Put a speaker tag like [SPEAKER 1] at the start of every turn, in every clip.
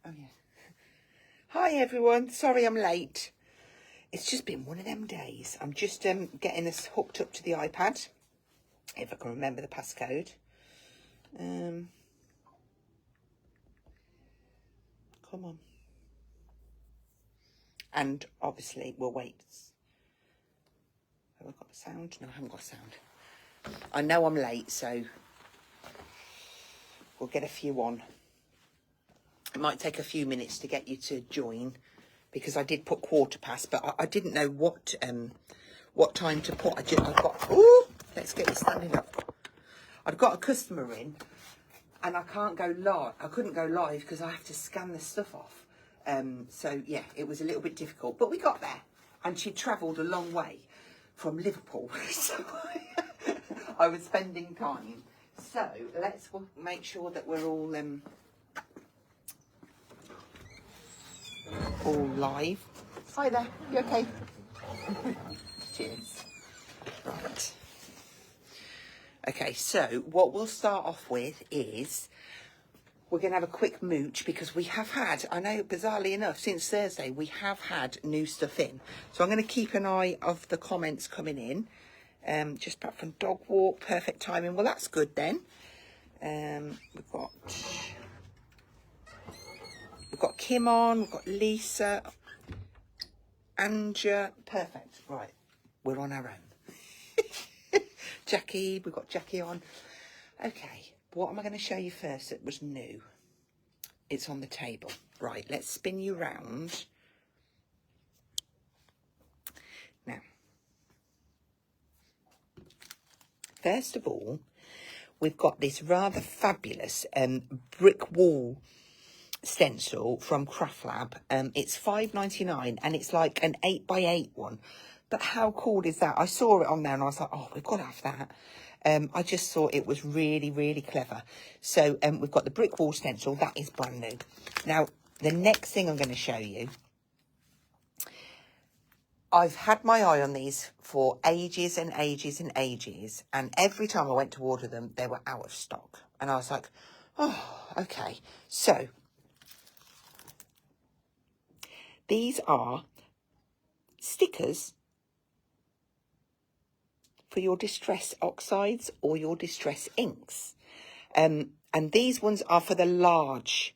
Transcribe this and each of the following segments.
[SPEAKER 1] Oh yeah. Hi everyone, sorry I'm late. It's just been one of them days. I'm just getting us hooked up to the iPad, if I can remember the passcode. Come on. And obviously we'll wait. Have I got the sound? No, I haven't got sound. I know I'm late, so we'll get a few on. It might take a few minutes to get you to join, because I did put 1:15, but I didn't know what time to put. I've got, ooh, let's get you standing up. I've got a customer in, and I can't go live. I couldn't go live because I have to scan the stuff off. So yeah, it was a little bit difficult, but we got there. And she travelled a long way from Liverpool, so I was spending time. So let's make sure that we're all live. Hi there, you okay? Cheers. Right. Okay, so what we'll start off with is we're going to have a quick mooch, because we have had, I know bizarrely enough, since Thursday, we have had new stuff in. So I'm going to keep an eye of the comments coming in. Just back from dog walk, perfect timing. Well, that's good then. We've got Kim on, we've got Lisa, Anja, perfect. Right, we're on our own. Jackie, we've got Jackie on. Okay, what am I going to show you first that was new? It's on the table. Right, let's spin you round. Now, first of all, we've got this rather fabulous brick wall stencil from Craft Lab. It's $5.99 and it's like an 8x8 one. But how cool is that? I saw it on there and I was like, oh, we've got to have that. I just thought it was really, really clever. So we've got the brick wall stencil. That is brand new. Now, the next thing I'm going to show you, I've had my eye on these for ages and ages and ages. And every time I went to order them, they were out of stock. And I was like, oh, okay. So these are stickers for your distress oxides or your distress inks. And these ones are for the large.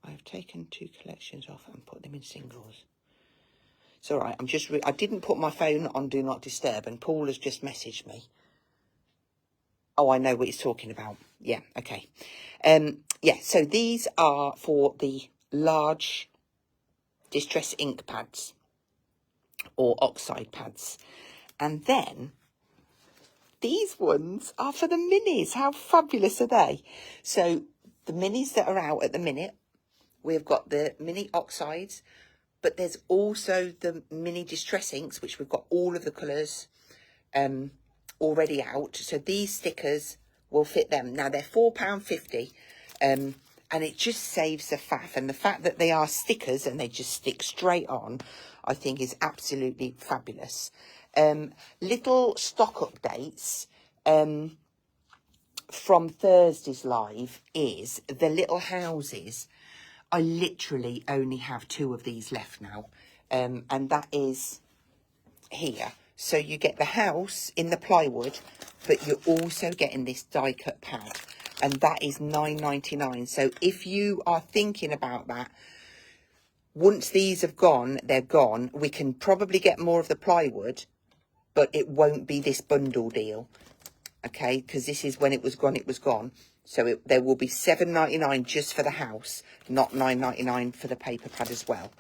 [SPEAKER 1] I've taken 2 collections off and put them in singles. It's all right. I didn't put my phone on Do Not Disturb, and Paul has just messaged me. Oh, I know what he's talking about. Yeah, okay. Yeah, so these are for the large distress ink pads or oxide pads. And then these ones are for the minis. How fabulous are they? So the minis that are out at the minute, we've got the mini oxides, but there's also the mini distress inks, which we've got all of the colours already out. So these stickers will fit them. Now they're £4.50, and it just saves the faff. And the fact that they are stickers and they just stick straight on, I think is absolutely fabulous. Little stock updates from Thursday's live is the little houses. I literally only have 2 of these left now, and that is here. So you get the house in the plywood, but you're also getting this die cut pad, and that is $9.99. So if you are thinking about that, once these have gone, they're gone. We can probably get more of the plywood, but it won't be this bundle deal, okay? Because this is when it was gone, it was gone. So there will be $7.99 just for the house, not $9.99 for the paper pad as well.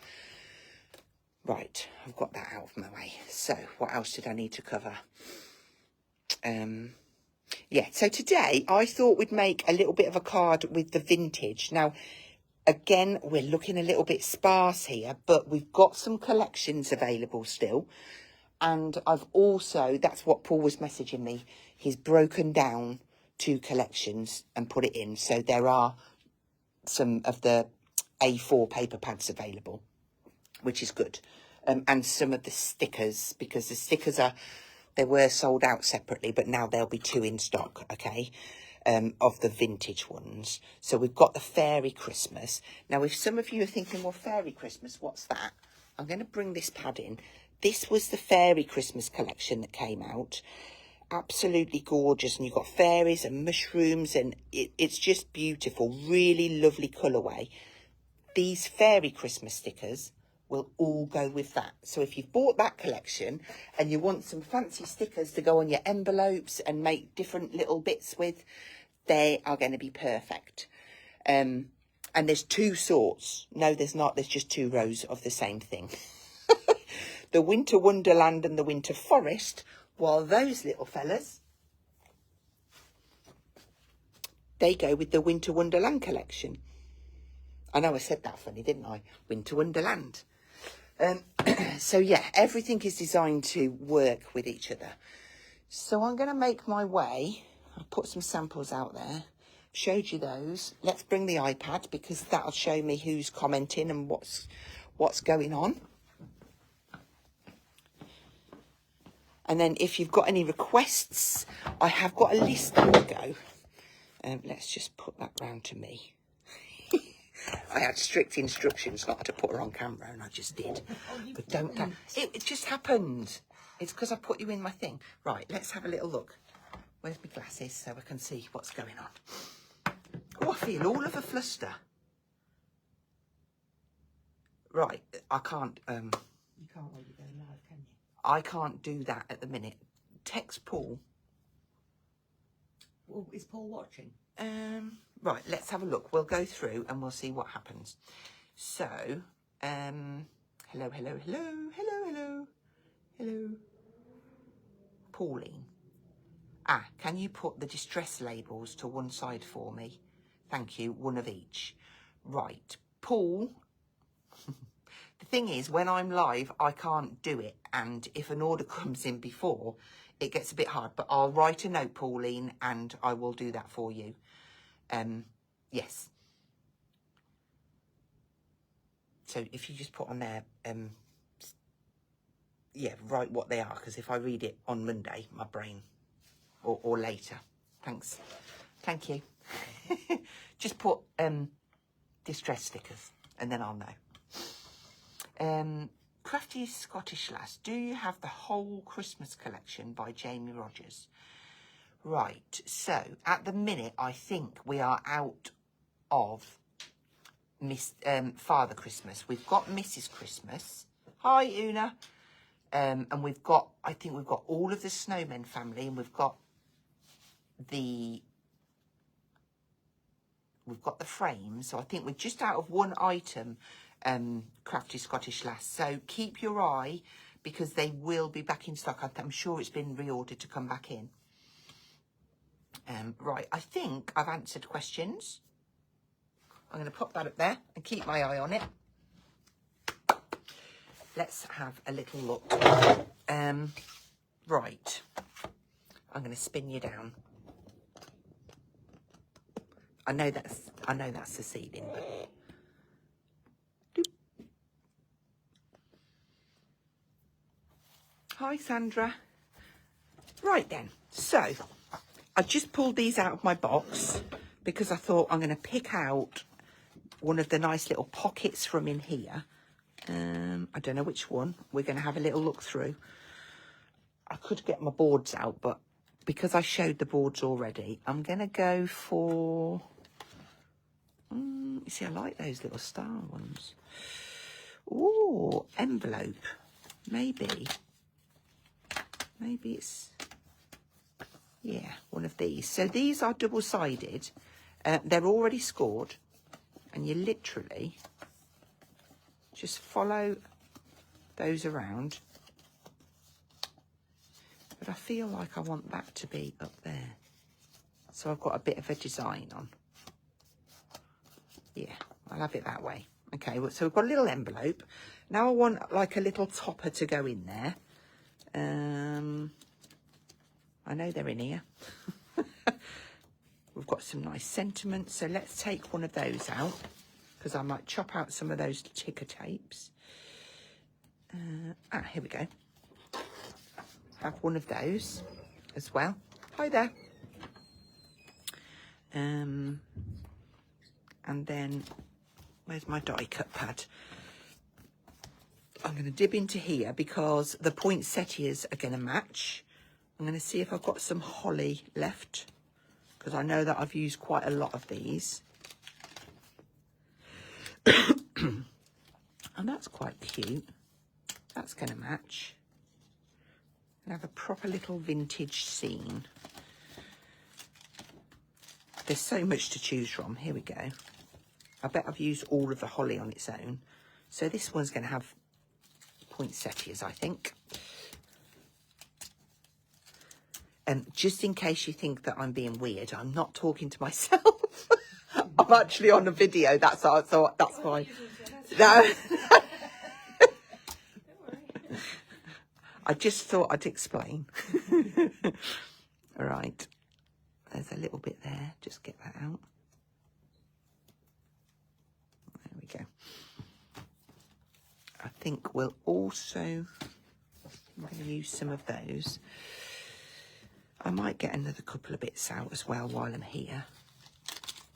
[SPEAKER 1] Right, I've got that out of my way. So what else did I need to cover? Yeah, so today I thought we'd make a little bit of a card with the vintage. Now, again, we're looking a little bit sparse here, but we've got some collections available still. And I've also, that's what Paul was messaging me, he's broken down 2 collections and put it in. So there are some of the A4 paper pads available, which is good. And some of the stickers, because the stickers they were sold out separately, but now there'll be 2 in stock, okay? of the vintage ones. So we've got the Fairy Christmas. Now, if some of you are thinking, well, Fairy Christmas, what's that? I'm going to bring this pad in. This was the Fairy Christmas collection that came out. Absolutely gorgeous. And you've got fairies and mushrooms, and it's just beautiful. Really lovely colourway. These Fairy Christmas stickers will all go with that. So if you've bought that collection and you want some fancy stickers to go on your envelopes and make different little bits with, they are going to be perfect. And there's two sorts. No, there's not. There's just two rows of the same thing. The Winter Wonderland and the Winter Forest, while those little fellas, they go with the Winter Wonderland collection. I know I said that funny, didn't I? Winter Wonderland. So yeah, everything is designed to work with each other. So I'm going to make my way. I'll put some samples out there. Showed you those. Let's bring the iPad, because that'll show me who's commenting and what's going on. And then if you've got any requests, I have got a list on the go. Let's just put that round to me. I had strict instructions not to put her on camera, and I just did. But don't. It just happened. It's because I put you in my thing. Right, let's have a little look. Where's my glasses so I can see what's going on? Oh, I feel all of a fluster. Right, I can't. You can't while you're going live, can you? I can't do that at the minute. Text Paul. Well, is Paul watching? Right, let's have a look. We'll go through and we'll see what happens. So, hello. Pauline. Can you put the distress labels to one side for me? Thank you, one of each. Right, Paul. The thing is, when I'm live, I can't do it. And if an order comes in before, it gets a bit hard. But I'll write a note, Pauline, and I will do that for you. Yes. So if you just put on there, yeah, write what they are. Because if I read it on Monday, my brain, or later. Thanks. Thank you. Just put distress stickers, and then I'll know. Crafty Scottish Lass, do you have the whole Christmas collection by Jamie Rogers? Right, so at the minute, I think we are out of Father Christmas. We've got Mrs. Christmas. Hi, Una. And we've got, I think we've got all of the Snowmen family, and we've got the frames. So I think we're just out of one item, Crafty Scottish Lass. So keep your eye, because they will be back in stock. I'm sure it's been reordered to come back in. Right, I think I've answered questions. I'm going to pop that up there and keep my eye on it. Let's have a little look. Right, I'm going to spin you down. I know that's the seeding, but doop. Hi, Sandra. Right then, so I just pulled these out of my box because I thought I'm going to pick out one of the nice little pockets from in here. I don't know which one. We're going to have a little look through. I could get my boards out, but because I showed the boards already, I'm going to go for... you see, I like those little star ones. Ooh, envelope. Maybe it's... yeah, one of these. So these are double-sided. They're already scored. And you literally just follow those around. But I feel like I want that to be up there. So I've got a bit of a design on. Yeah, I'll have it that way. Okay, well, so we've got a little envelope. Now I want like a little topper to go in there. I know they're in here. We've got some nice sentiments. So let's take one of those out, because I might chop out some of those ticker tapes. Here we go. Have one of those as well. Hi there. And then, where's my die cut pad? I'm going to dip into here because the poinsettias are going to match. I'm going to see if I've got some holly left, because I know that I've used quite a lot of these. And that's quite cute. That's going to match. And have a proper little vintage scene. There's so much to choose from. Here we go. I bet I've used all of the holly on its own. So this one's going to have poinsettias, I think. And just in case you think that I'm being weird, I'm not talking to myself. I'm actually on a video. That's why. No. I just thought I'd explain. All right. There's a little bit there. Just get that out. There we go. I think we'll also, I'm going to use some of those. I might get another couple of bits out as well while I'm here,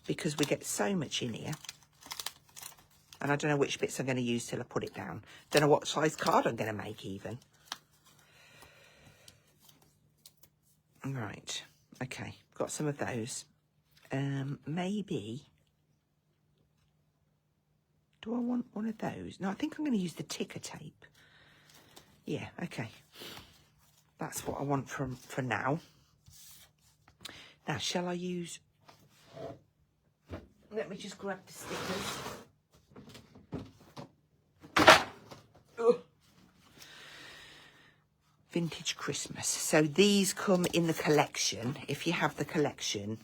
[SPEAKER 1] because we get so much in here. And I don't know which bits I'm going to use till I put it down. Don't know what size card I'm going to make even. Right. Okay. Got some of those. Maybe. Do I want one of those? No, I think I'm going to use the ticker tape. Yeah, okay. That's what I want for now. Now, shall I use... Let me just grab the stickers. Ugh. Vintage Christmas. So these come in the collection. If you have the collection,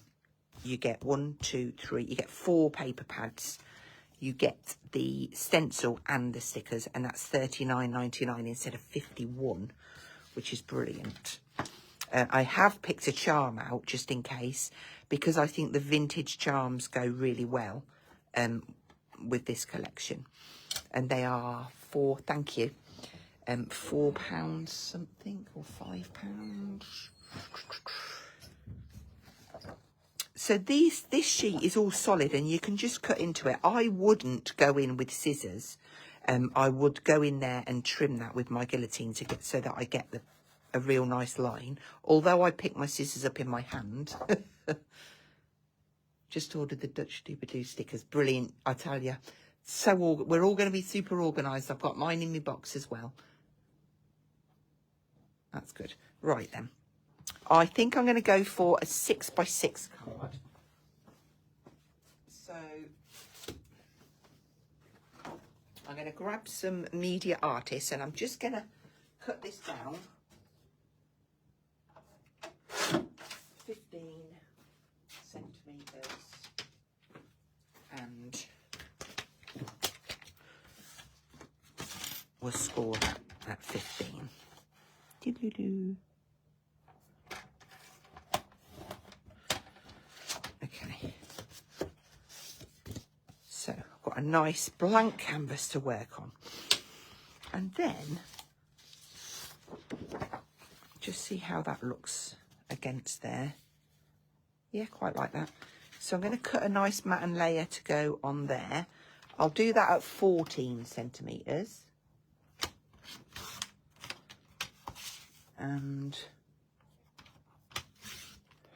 [SPEAKER 1] you get 1, 2, 3. You get 4 paper pads. You get the stencil and the stickers, and that's $39.99 instead of $51, which is brilliant. I have picked a charm out just in case, because I think the vintage charms go really well with this collection. And they are thank you, £4 something, or £5. So this sheet is all solid and you can just cut into it. I wouldn't go in with scissors. I would go in there and trim that with my guillotine to get so that I get a real nice line. Although I pick my scissors up in my hand. Just ordered the Dutch Doobadoo stickers. Brilliant, I tell you. So we're all going to be super organised. I've got mine in my box as well. That's good. Right then. I think I'm going to go for a 6x6 card. So I'm going to grab some Media Artists and I'm just going to cut this down 15 centimetres and we'll score that at 15. Doo-doo-doo. Okay, so I've got a nice blank canvas to work on, and then just see how that looks against there. Yeah, quite like that. So I'm going to cut a nice matte layer to go on there. I'll do that at 14 centimetres. And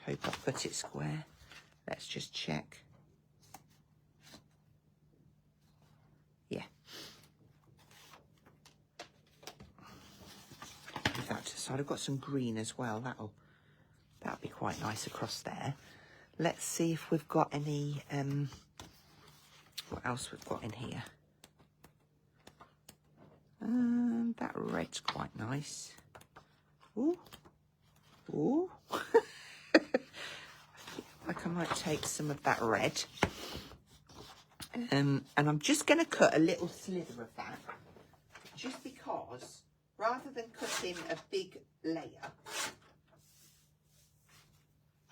[SPEAKER 1] hope I've got it square. Let's just check. Yeah. Move that to the side. I've got some green as well. That'll be quite nice across there. Let's see if we've got any what else we've got in here. That red's quite nice. Ooh. Ooh. Like I might take some of that red. And I'm just going to cut a little slither of that. Just because, rather than cutting a big layer,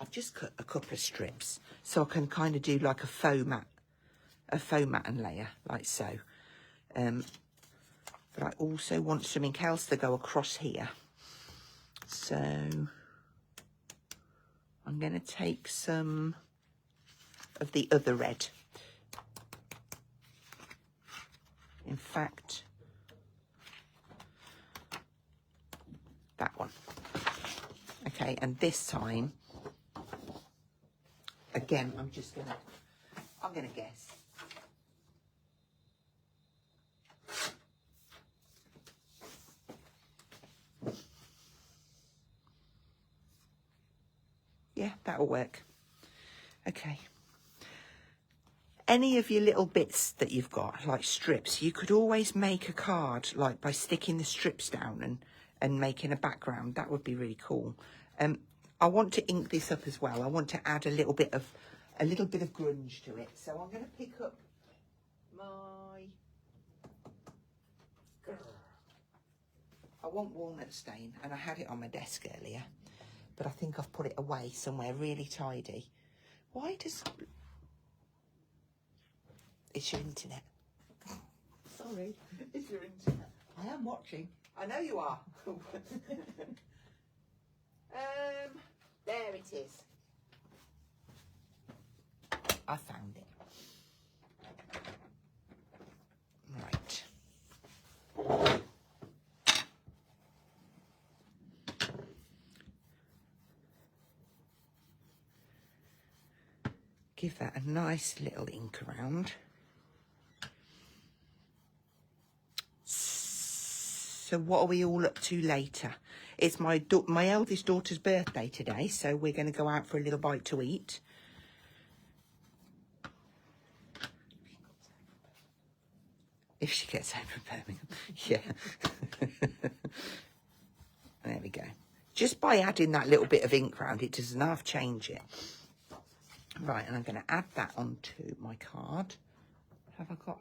[SPEAKER 1] I've just cut a couple of strips. So I can kind of do like a faux matte and layer, like so. But I also want something else to go across here. So I'm going to take some of the other red. In fact, that one. Okay, and this time, again, I'm gonna guess. Yeah, that'll work. Okay. Any of your little bits that you've got, like strips, you could always make a card, like by sticking the strips down and making a background. That would be really cool. I want to ink this up as well. I want to add a little bit of grunge to it. So I'm going to pick up my... I want walnut stain, and I had it on my desk earlier, but I think I've put it away somewhere really tidy. Why does... It's your internet. Sorry, it's your internet. I am watching. I know you are. There it is. I found it. Right. Give that a nice little ink around. So what are we all up to later? It's my eldest daughter's birthday today, so we're going to go out for a little bite to eat. If she gets home from Birmingham, yeah. There we go. Just by adding that little bit of ink round, it doesn't half change it. Right, and I'm going to add that onto my card. Have I got...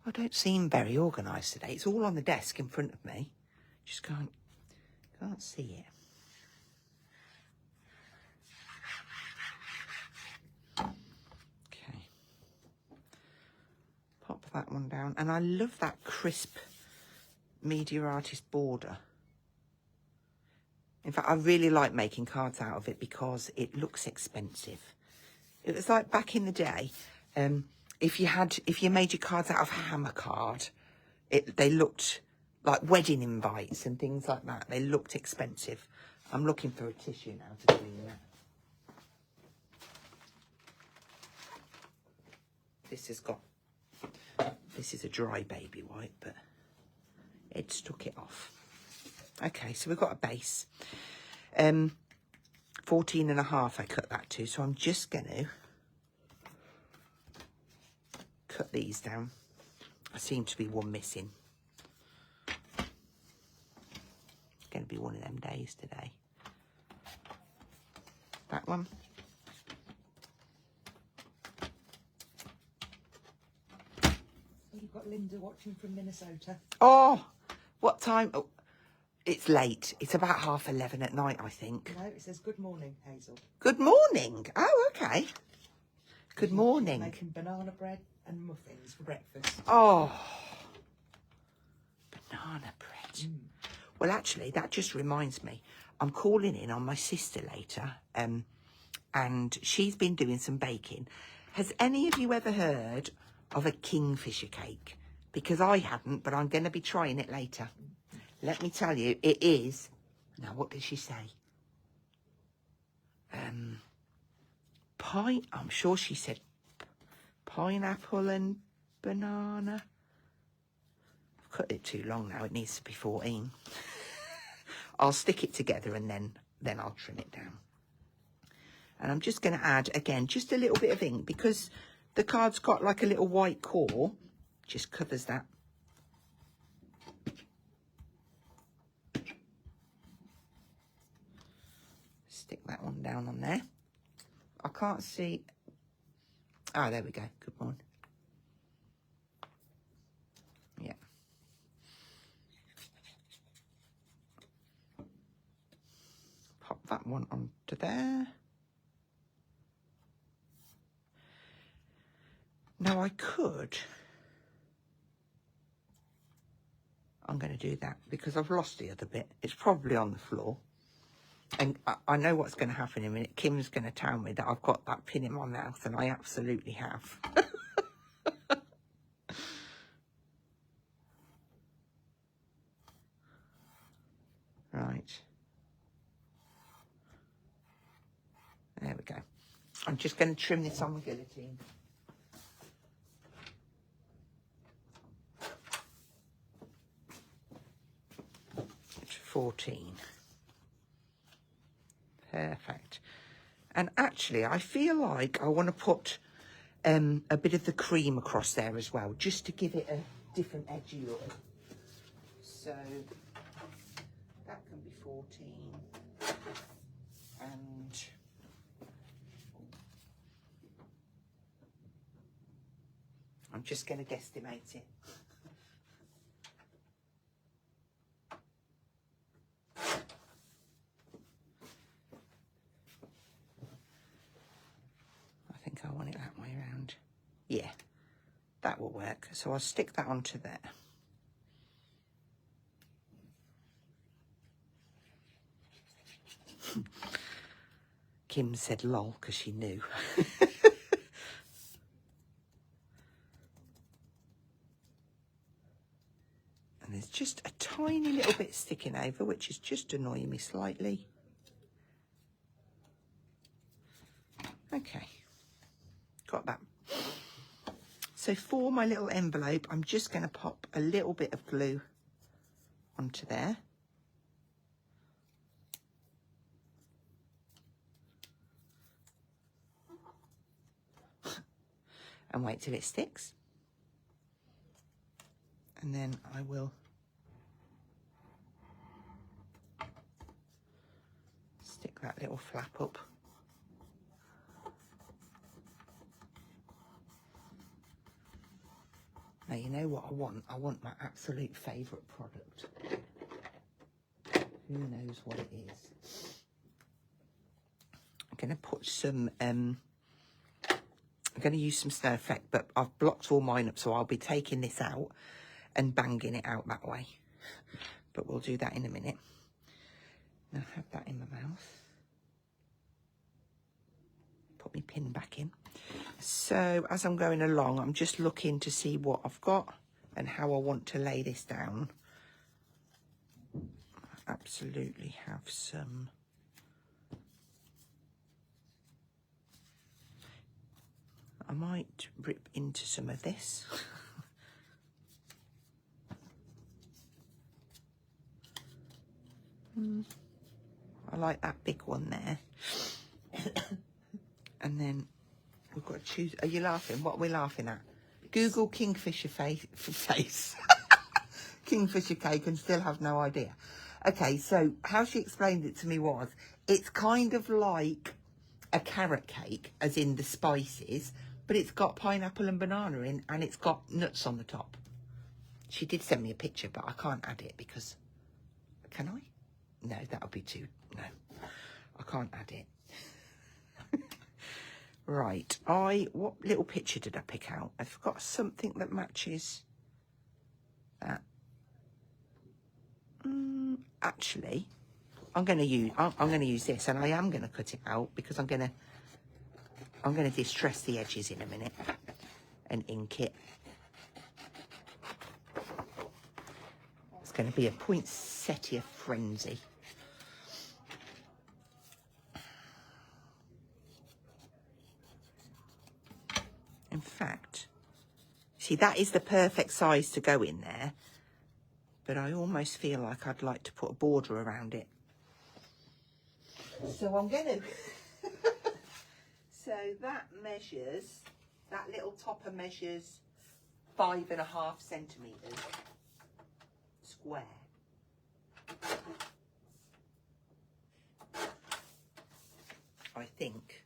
[SPEAKER 1] I don't seem very organised today. It's all on the desk in front of me. Just can't see it. Okay. Pop that one down. And I love that crisp Media Artist border. In fact, I really like making cards out of it because it looks expensive. It was like back in the day, if you made your cards out of hammer card, they looked like wedding invites and things like that. They looked expensive. I'm looking for a tissue now to clean that. This is a dry baby wipe, but it stuck it off. Okay, so we've got a base. 14.5 I cut that to, so I'm just going to cut these down. I seem to be one missing. It's going to be one of them days today. That one.
[SPEAKER 2] You've got Linda watching from Minnesota.
[SPEAKER 1] Oh, what time? Oh, it's late. It's about 11:30 at night, I think.
[SPEAKER 2] No, it says good morning, Hazel.
[SPEAKER 1] Good morning. Oh, okay. Good morning.
[SPEAKER 2] She's making banana bread and muffins for breakfast.
[SPEAKER 1] Oh, banana bread. Well, actually, that just reminds me. I'm calling in on my sister later, and she's been doing some baking. Has any of you ever heard of a kingfisher cake? Because I hadn't, but I'm going to be trying it later. Let me tell you, it is... Now, what did she say? I'm sure she said pineapple and banana. I've cut it too long now. It needs to be 14. I'll stick it together and then I'll trim it down. And I'm just going to add, again, just a little bit of ink because the card's got like a little white core. Just covers that. Stick that one down on there. I can't see. Ah, there we go. Good morning. Yeah. Pop that one onto there. Now I could. I'm going to do that because I've lost the other bit. It's probably on the floor. And I know what's going to happen in a minute. Kim's going to tell me that I've got that pin in my mouth, and I absolutely have. Right. There we go. I'm just going to trim this on the guillotine. 14. Perfect. And actually, I feel like I want to put a bit of the cream across there as well, just to give it a different edgy look. So that can be 14. And I'm just going to guesstimate it. I think I want it that way around. Yeah, that will work. So I'll stick that onto there. Kim said lol because she knew. And there's just a tiny little bit sticking over, which is just annoying me slightly. Okay, got that. So for my little envelope, I'm just going to pop a little bit of glue onto there. And wait till it sticks. And then I will stick that little flap up. Now, you know what I want? I want my absolute favourite product. Who knows what it is? I'm going to put some, I'm going to use some snow effect, but I've blocked all mine up, so I'll be taking this out and banging it out that way. But we'll do that in a minute. Now I have that in my mouth. Put my pin back in. So as I'm going along, I'm just looking to see what I've got and how I want to lay this down. I absolutely have some. I might rip into some of this. I like that big one there. And then we've got to choose. Are you laughing? What are we laughing at? Google Kingfisher face. Kingfisher cake and still have no idea. Okay, so how she explained it to me was, it's kind of like a carrot cake, as in the spices, but it's got pineapple and banana in, and it's got nuts on the top. She did send me a picture, but I can't add it because... Can I? No, that would be too... No, I can't add it. Right, what little picture did I pick out? I've got something that matches that. Actually, I'm going to use this, and I am going to cut it out because I'm going to distress the edges in a minute and ink it. It's going to be a poinsettia frenzy. In fact, see, that is the perfect size to go in there, but I almost feel like I'd like to put a border around it. So I'm going to... So that measures, that little topper measures 5.5 centimetres square. I think.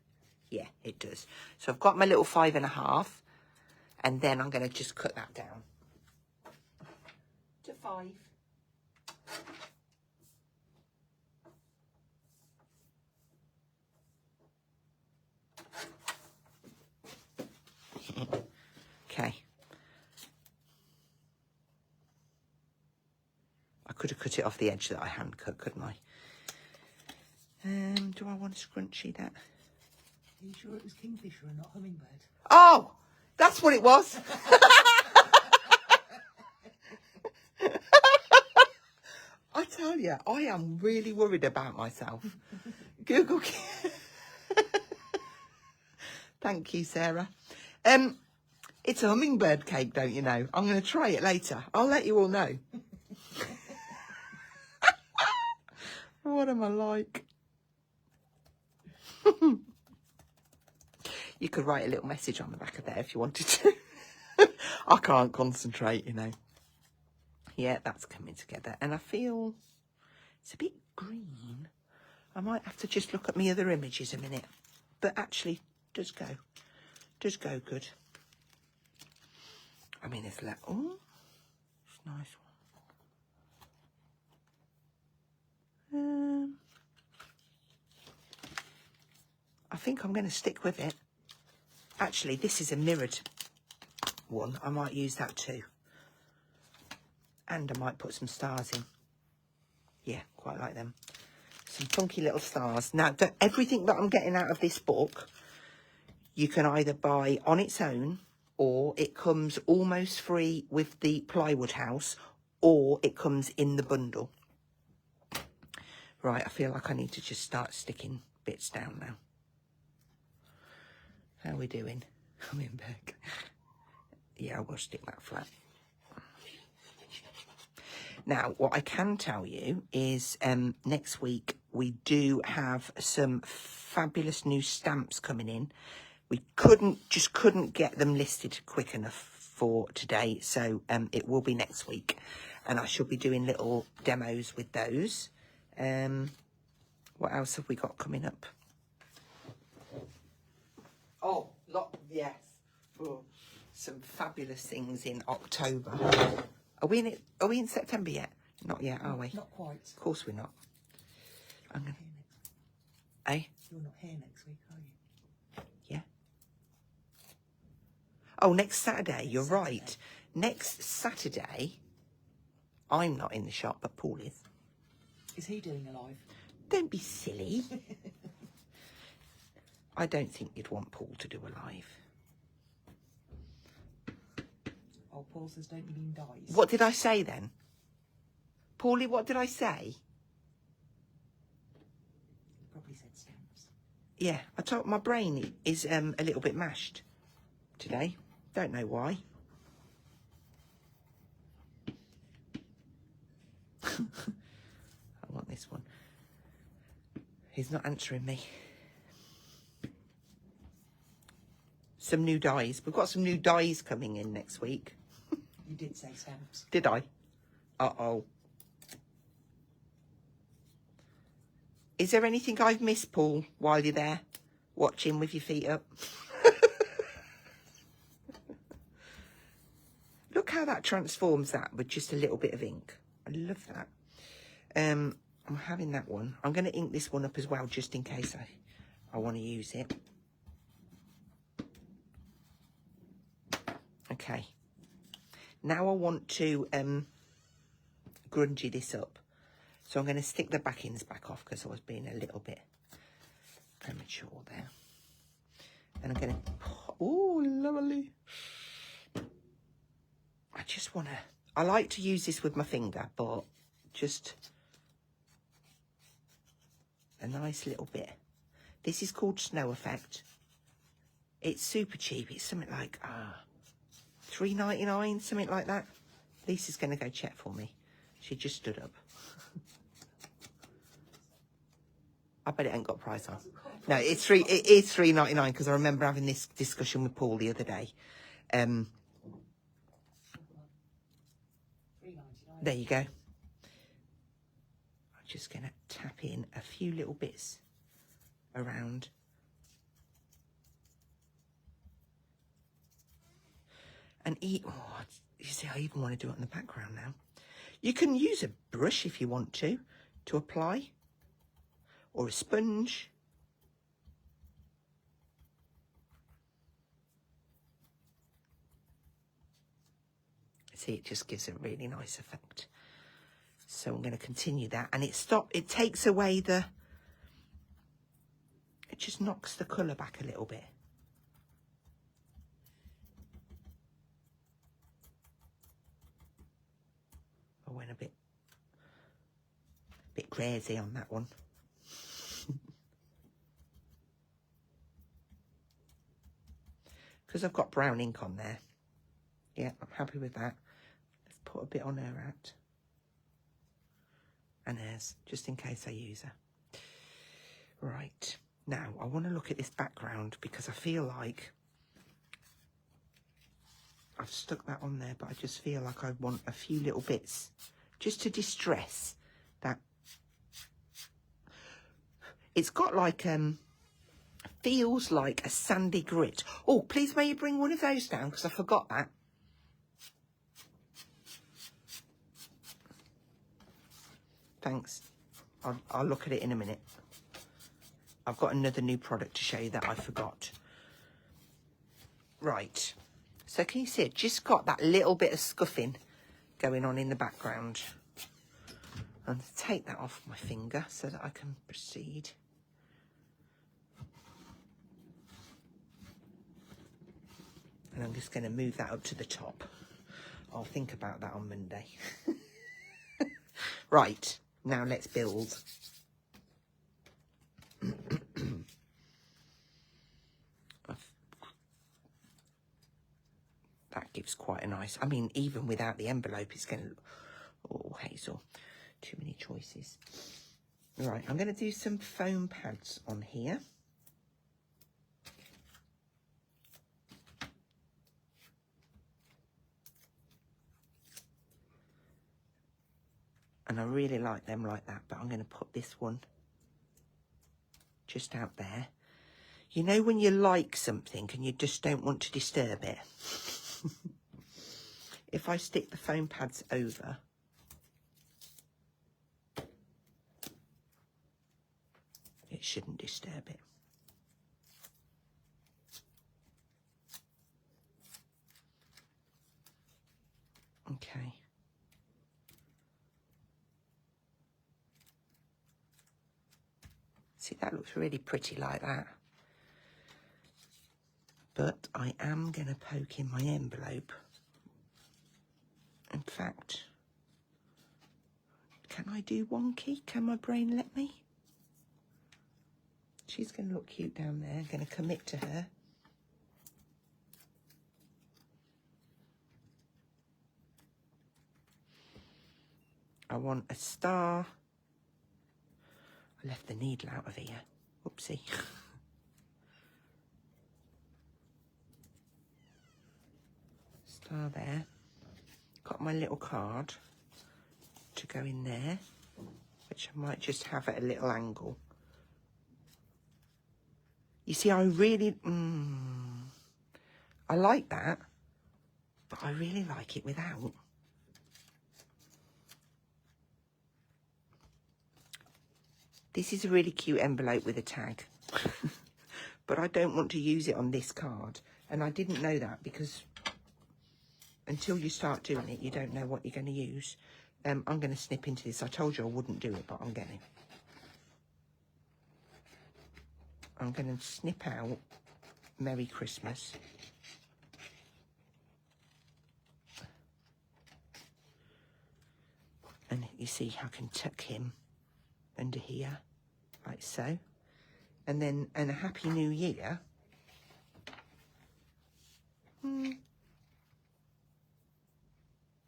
[SPEAKER 1] Yeah, it does. So I've got my little 5.5, and then I'm going to just cut that down to 5. Okay. I could have cut it off the edge that I hand cut, couldn't I? do I want a scrunchie that?
[SPEAKER 2] Are you sure it was kingfisher and not hummingbird?
[SPEAKER 1] Oh, that's what it was. I tell you, I am really worried about myself. Google. Thank you, Sarah. It's a hummingbird cake, don't you know? I'm going to try it later. I'll let you all know. What am I like? You could write a little message on the back of there if you wanted to. I can't concentrate, you know. Yeah, that's coming together. And I feel it's a bit green. I might have to just look at my other images a minute. But actually, does go good. I mean, it's like, oh, it's a nice one. I think I'm going to stick with it. Actually, this is a mirrored one. I might use that too. And I might put some stars in. Yeah, quite like them. Some funky little stars. Now, everything that I'm getting out of this book, you can either buy on its own, or it comes almost free with the plywood house, or it comes in the bundle. Right, I feel like I need to just start sticking bits down now. How are we doing? I'm in back. Yeah, I will stick that flat. Now, what I can tell you is next week we do have some fabulous new stamps coming in. We couldn't get them listed quick enough for today, so it will be next week. And I shall be doing little demos with those. What else have we got coming up? Oh, yes. For some fabulous things in October. Are we in September yet? Not yet, are we?
[SPEAKER 2] Not quite.
[SPEAKER 1] Of course we're not. I'm gonna. Eh?
[SPEAKER 2] You're not here next week, are you?
[SPEAKER 1] Yeah. Oh, next Saturday. You're right. Next Saturday, I'm not in the shop, but Paul is.
[SPEAKER 2] Is he doing a live?
[SPEAKER 1] Don't be silly. I don't think you'd want Paul to do a live.
[SPEAKER 2] Oh, Paul says, don't you mean dies?
[SPEAKER 1] What did I say then? Paulie, what did I say?
[SPEAKER 2] Probably said stamps.
[SPEAKER 1] Yeah, I told my brain is a little bit mashed today. Don't know why. I want this one. He's not answering me. Some new dies. We've got some new dies coming in next week.
[SPEAKER 2] You did say stamps.
[SPEAKER 1] Did I? Uh-oh. Is there anything I've missed, Paul, while you're there, watching with your feet up? Look how that transforms that with just a little bit of ink. I love that. I'm having that one. I'm going to ink this one up as well, just in case I want to use it. Okay. Now I want to grungy this up. So I'm going to stick the backings back off because I was being a little bit premature there. And I'm going to... Oh, lovely. I just want to... I like to use this with my finger, but just a nice little bit. This is called Snow Effect. It's super cheap. It's something like $3.99, something like that. Lisa's going to go check for me. She just stood up. I bet it ain't got a price on. No, it is $3.99 because I remember having this discussion with Paul the other day. There you go. I'm just going to tap in a few little bits around. And you see, I even want to do it in the background now. You can use a brush if you want to apply, or a sponge. See, it just gives a really nice effect. So I'm going to continue that, and it takes away the just knocks the colour back a little bit. I went a bit crazy on that one. Because I've got brown ink on there. Yeah, I'm happy with that. Let's put a bit on her hat. And hers, just in case I use her. Right, now I want to look at this background because I feel like I've stuck that on there, but I just feel like I want a few little bits just to distress that. It's got like, feels like a sandy grit. Oh, please may you bring one of those down because I forgot that. Thanks. I'll look at it in a minute. I've got another new product to show you that I forgot. Right. So can you see it just got that little bit of scuffing going on in the background? I'm going to take that off my finger so that I can proceed. And I'm just going to move that up to the top. I'll think about that on Monday. Right, now let's build. That gives quite a nice, I mean, even without the envelope, it's going to, oh, Hazel, too many choices. Right, I'm going to do some foam pads on here. And I really like them like that, but I'm going to put this one just out there. You know when you like something and you just don't want to disturb it? If I stick the foam pads over, it shouldn't disturb it. Okay. See, that looks really pretty like that. But I am going to poke in my envelope. In fact, can I do wonky? Can my brain let me? She's going to look cute down there. I'm going to commit to her. I want a star. I left the needle out of here. Whoopsie. Star there. Got my little card to go in there, which I might just have at a little angle. You see, I really, I like that, but I really like it without. This is a really cute envelope with a tag, but I don't want to use it on this card. And I didn't know that because until you start doing it, you don't know what you're going to use. I'm going to snip into this. I told you I wouldn't do it, but I'm going to. I'm going to snip out Merry Christmas. And you see, I can tuck him under here, like so. And then, and a Happy New Year.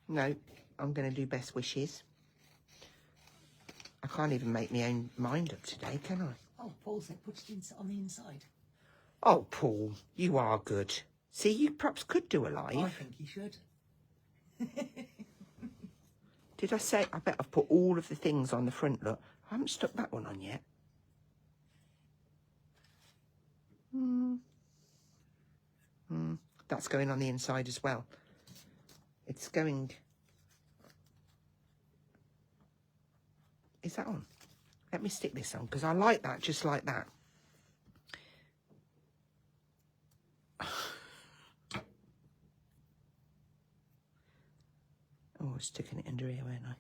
[SPEAKER 1] No, I'm going to do best wishes. I can't even make my own mind up today, can I?
[SPEAKER 2] Oh, Paul said put it on the inside.
[SPEAKER 1] Oh, Paul, you are good. See, you perhaps could do a live.
[SPEAKER 2] I think you should.
[SPEAKER 1] Did I say, I bet I've put all of the things on the front, look. I haven't stuck that one on yet. That's going on the inside as well. It's going... Is that on? Let me stick this on, because I like that just like that. Oh, I was sticking it under here, weren't I?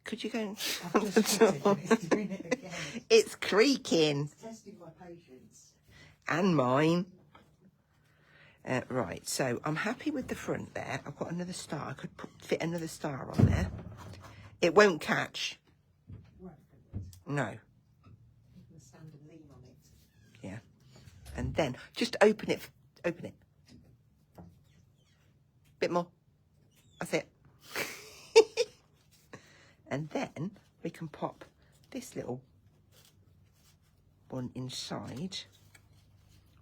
[SPEAKER 1] Could you go and...
[SPEAKER 2] I've just put it and it's doing it again.
[SPEAKER 1] It's creaking.
[SPEAKER 2] It's testing my patience.
[SPEAKER 1] And mine. Right, so I'm happy with the front there. I've got another star. I could fit another star on there. It won't catch.
[SPEAKER 2] Right,
[SPEAKER 1] No.
[SPEAKER 2] I'm going to stand and lean on it.
[SPEAKER 1] Yeah. And then just open it. Open it. Bit more. That's it. And then we can pop this little one inside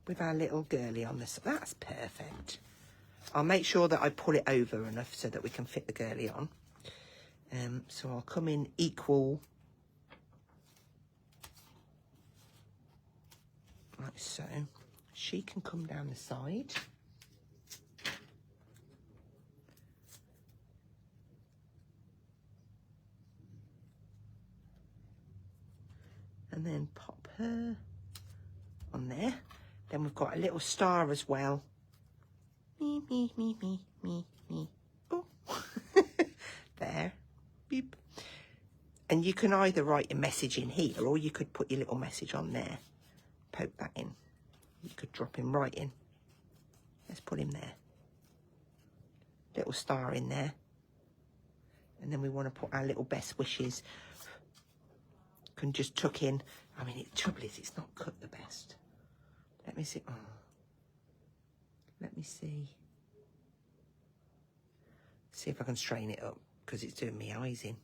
[SPEAKER 1] with our little girly on this. That's perfect. I'll make sure that I pull it over enough so that we can fit the girly on. So I'll come in equal, like so. She can come down the side. And then pop her on there. Then we've got a little star as well. Me, me, me, me, me, me. Oh, there. Beep. And you can either write a message in here or you could put your little message on there. Poke that in. You could drop him right in. Let's put him there. Little star in there. And then we want to put our little best wishes. Can just tuck in. I mean, the trouble is it's not cut the best. Let me see. Oh. Let me see. See if I can strain it up because it's doing me eyes in.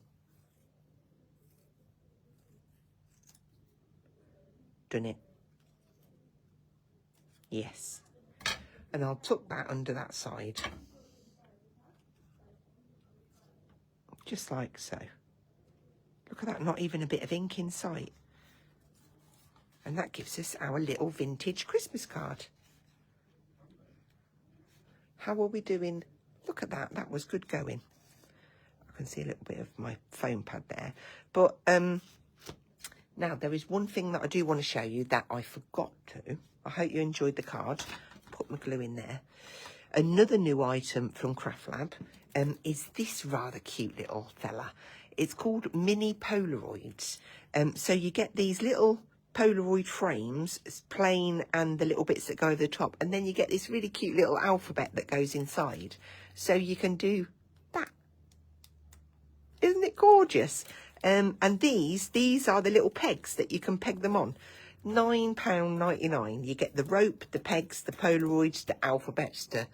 [SPEAKER 1] Done it. Yes. And I'll tuck that under that side. Just like so. Look at that, not even a bit of ink in sight. And that gives us our little vintage Christmas card. How are we doing? Look at that, that was good going. I can see a little bit of my foam pad there. But now there is one thing that I do want to show you that I forgot to. I hope you enjoyed the card. Put my glue in there. Another new item from Craft Lab is this rather cute little fella. It's called mini Polaroids. So you get these little Polaroid frames, plain and the little bits that go over the top. And then you get this really cute little alphabet that goes inside. So you can do that. Isn't it gorgeous? And these are the little pegs that you can peg them on. £9.99. You get the rope, the pegs, the Polaroids, the alphabets to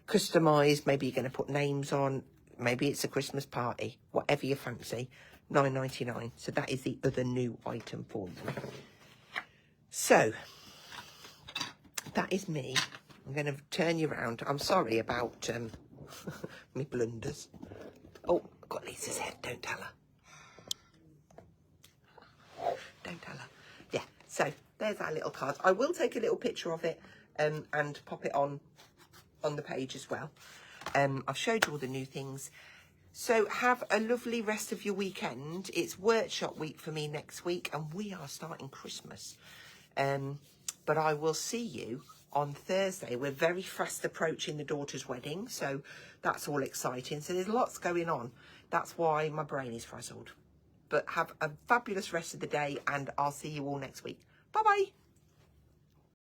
[SPEAKER 1] customise. Maybe you're going to put names on. Maybe it's a Christmas party. Whatever you fancy. £9.99. So that is the other new item for them. So, that is me. I'm going to turn you around. I'm sorry about me blunders. Oh, I've got Lisa's head. Don't tell her. Don't tell her. Yeah, so there's our little card. I will take a little picture of it and pop it on the page as well. I've showed you all the new things. So have a lovely rest of your weekend. It's workshop week for me next week and we are starting Christmas. But I will see you on Thursday. We're very fast approaching the daughter's wedding, so that's all exciting. So there's lots going on. That's why my brain is frazzled. But have a fabulous rest of the day and I'll see you all next week. Bye-bye.